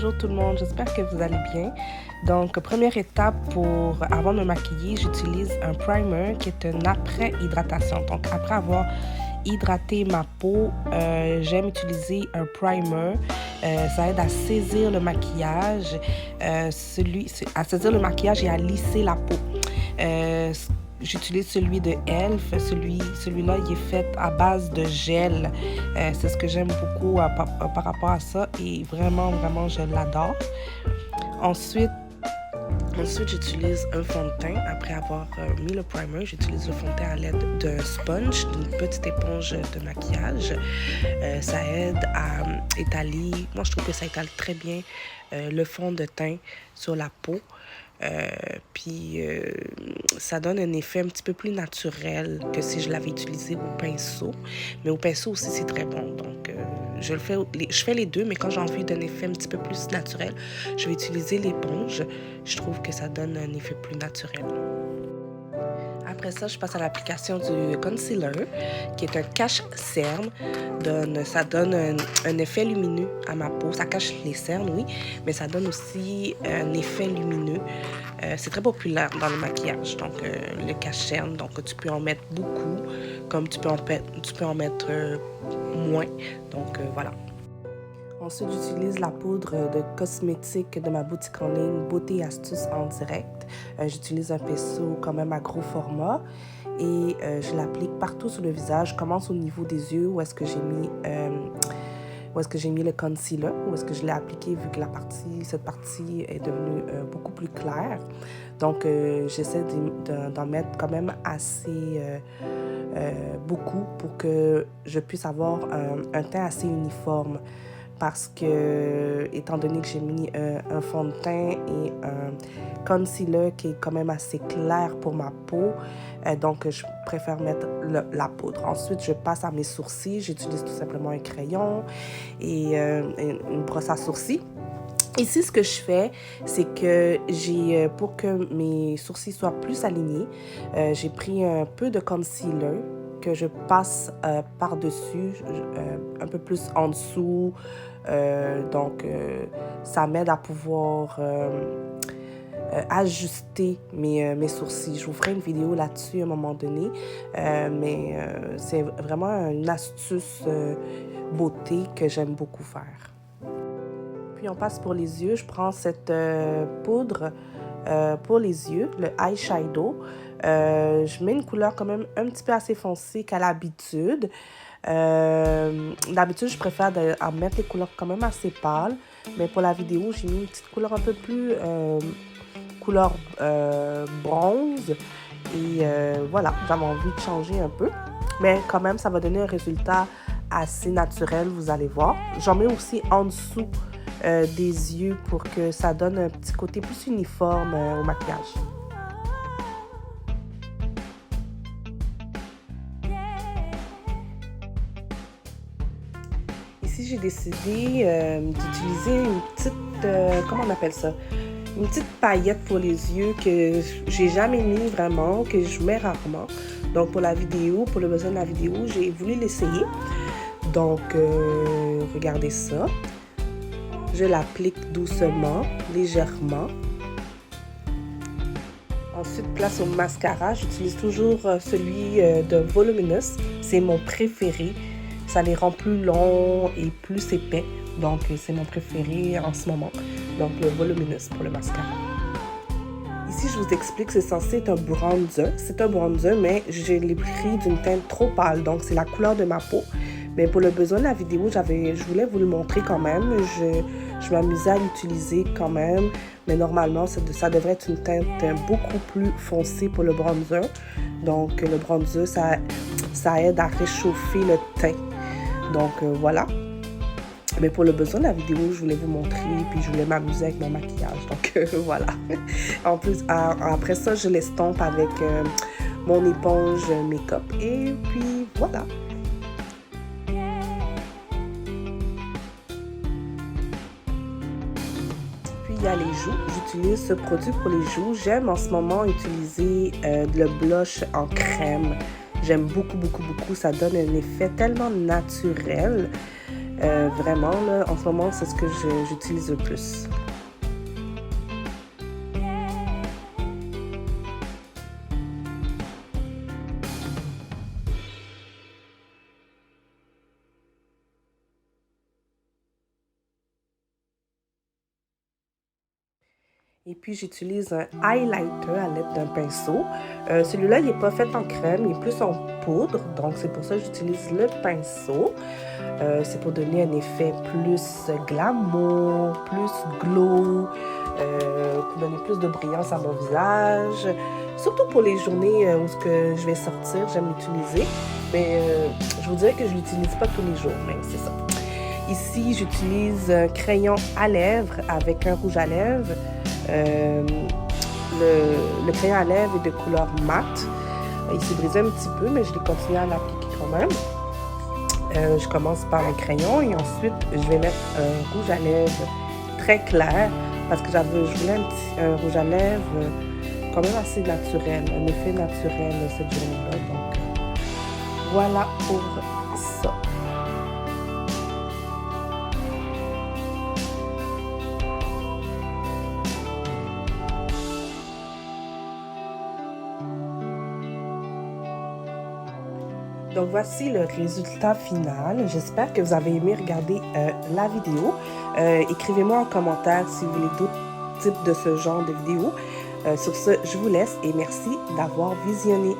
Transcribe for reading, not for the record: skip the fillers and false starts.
bonjour tout le monde, j'espère que vous allez bien. Donc, première étape avant de me maquiller, j'utilise un primer qui est une après-hydratation. Donc, après avoir hydraté ma peau, j'aime utiliser un primer. Ça aide à saisir le maquillage, à saisir le maquillage et à lisser la peau. J'utilise celui de Elf. Celui-là, il est fait à base de gel. C'est ce que j'aime beaucoup par rapport à ça et vraiment, je l'adore. Ensuite, j'utilise un fond de teint. Après avoir mis le primer, j'utilise le fond de teint à l'aide d'un sponge, d'une petite éponge de maquillage. Ça aide à étaler, moi je trouve que ça étale très bien le fond de teint sur la peau. Puis ça donne un effet un petit peu plus naturel que si je l'avais utilisé au pinceau. Mais au pinceau aussi, c'est très bon. Donc, je fais les deux, mais quand j'ai envie d'un effet un petit peu plus naturel, je vais utiliser l'éponge. Je trouve que ça donne un effet plus naturel. Après ça, je passe à l'application du concealer, qui est un cache-cerne. Ça donne un effet lumineux à ma peau. Ça cache les cernes, oui, mais ça donne aussi un effet lumineux. C'est très populaire dans le maquillage, donc le cache-cerne. Donc, tu peux en mettre beaucoup, comme tu peux en mettre moins. Donc, voilà. Ensuite, j'utilise la poudre de cosmétique de ma boutique en ligne Beauté et Astuces en direct. J'utilise un pinceau quand même à gros format et je l'applique partout sur le visage. Je commence au niveau des yeux où est-ce que j'ai mis le concealer, où est-ce que je l'ai appliqué vu que cette partie est devenue beaucoup plus claire. Donc, j'essaie d'en mettre quand même assez beaucoup pour que je puisse avoir un teint assez uniforme. Parce que, étant donné que j'ai mis un fond de teint et un concealer qui est quand même assez clair pour ma peau, donc je préfère mettre la poudre. Ensuite, je passe à mes sourcils. J'utilise tout simplement un crayon et une brosse à sourcils. Ici, ce que je fais, c'est que pour que mes sourcils soient plus alignés, j'ai pris un peu de concealer que je passe par-dessus, un peu plus en dessous. Donc, ça m'aide à pouvoir ajuster mes sourcils. Je vous ferai une vidéo là-dessus à un moment donné, mais c'est vraiment une astuce beauté que j'aime beaucoup faire. Puis, on passe pour les yeux. Je prends cette poudre pour les yeux, le eyeshadow. Je mets une couleur quand même un petit peu assez foncée qu'à l'habitude. D'habitude, je préfère mettre les couleurs quand même assez pâles. Mais pour la vidéo, j'ai mis une petite couleur un peu plus couleur bronze. Et voilà, j'avais envie de changer un peu. Mais quand même, ça va donner un résultat assez naturel, vous allez voir. J'en mets aussi en dessous des yeux pour que ça donne un petit côté plus uniforme au maquillage. Ici, j'ai décidé d'utiliser une petite, comment on appelle ça? Une petite paillette pour les yeux que j'ai jamais mis vraiment, que je mets rarement. Donc, pour le besoin de la vidéo, j'ai voulu l'essayer. Donc, regardez ça. Je l'applique doucement, légèrement. Ensuite, place au mascara. J'utilise toujours celui de Voluminous. C'est mon préféré. Ça les rend plus longs et plus épais. Donc, c'est mon préféré en ce moment. Donc, le Voluminous pour le mascara. Ici, je vous explique, c'est censé être un bronzer. C'est un bronzer, mais je l'ai pris d'une teinte trop pâle. Donc, c'est la couleur de ma peau. Mais pour le besoin de la vidéo, je voulais vous le montrer quand même. Je m'amusais à l'utiliser quand même. Mais normalement, ça devrait être une teinte beaucoup plus foncée pour le bronzer. Donc, le bronzer, ça aide à réchauffer le teint. Donc, voilà. Mais pour le besoin de la vidéo, je voulais vous montrer. Puis, je voulais m'amuser avec mon maquillage. Donc, voilà. En plus, après ça, je l'estompe avec mon éponge make-up. Et puis, voilà. Il y a les joues. J'utilise ce produit pour les joues. J'aime en ce moment utiliser le blush en crème. J'aime beaucoup. Ça donne un effet tellement naturel. Vraiment, là, en ce moment, c'est ce que j'utilise le plus. Et puis, j'utilise un highlighter à l'aide d'un pinceau. Celui-là, il n'est pas fait en crème, il est plus en poudre. Donc, c'est pour ça que j'utilise le pinceau. C'est pour donner un effet plus glamour, plus glow, pour donner plus de brillance à mon visage. Surtout pour les journées où je vais sortir, j'aime l'utiliser. Mais je vous dirais que je ne l'utilise pas tous les jours, mais c'est ça. Ici, j'utilise un crayon à lèvres avec un rouge à lèvres. Le crayon à lèvres est de couleur mat. Il s'est brisé un petit peu, mais je l'ai continué à l'appliquer quand même. Je commence par un crayon et ensuite, je vais mettre un rouge à lèvres très clair parce que je voulais un rouge à lèvres quand même assez naturel, un effet naturel cette journée-là. Donc, voilà pour ça. Donc voici le résultat final. J'espère que vous avez aimé regarder la vidéo. Écrivez-moi en commentaire si vous voulez d'autres types de ce genre de vidéos. Sur ce, je vous laisse et merci d'avoir visionné.